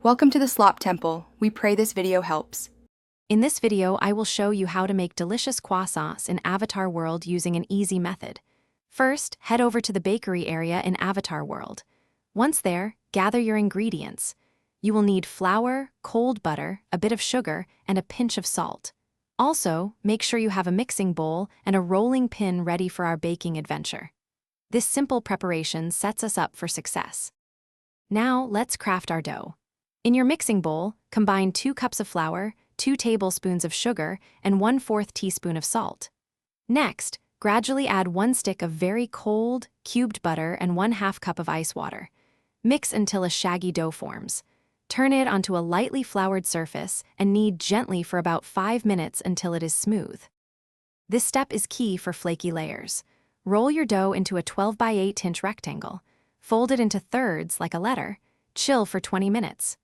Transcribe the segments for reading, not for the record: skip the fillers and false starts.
Welcome to the Slop Temple. We pray this video helps. In this video, I will show you how to make delicious croissants in Avatar World using an easy method. First, head over to the bakery area in Avatar World. Once there, gather your ingredients. You will need flour, cold butter, a bit of sugar, and a pinch of salt. Also, make sure you have a mixing bowl and a rolling pin ready for our baking adventure. This simple preparation sets us up for success. Now, let's craft our dough. In your mixing bowl, combine 2 cups of flour, 2 tablespoons of sugar, and 1/4 teaspoon of salt. Next, gradually add 1 stick of very cold, cubed butter and 1/2 cup of ice water. Mix until a shaggy dough forms. Turn it onto a lightly floured surface and knead gently for about 5 minutes until it is smooth. This step is key for flaky layers. Roll your dough into a 12 by 8 inch rectangle. Fold it into thirds like a letter. Chill for 20 minutes.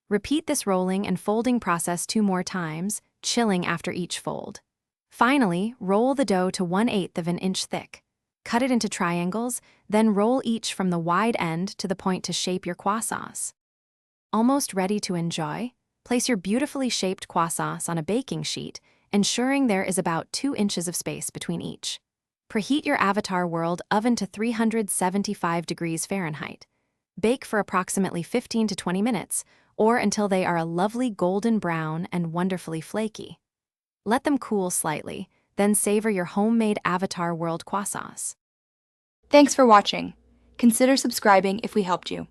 Repeat this rolling and folding process 2 more times, chilling after each fold. Finally, roll the dough to 1/8 of an inch thick. Cut it into triangles, then roll each from the wide end to the point to shape your croissants. Almost ready to enjoy? Place your beautifully shaped croissants on a baking sheet, ensuring there is about 2 inches of space between each. Preheat your Avatar World oven to 375 degrees Fahrenheit. Bake for approximately 15 to 20 minutes, or until they are a lovely golden brown and wonderfully flaky. Let them cool slightly, then savor your homemade Avatar World croissants. Thanks for watching. Consider subscribing if we helped you.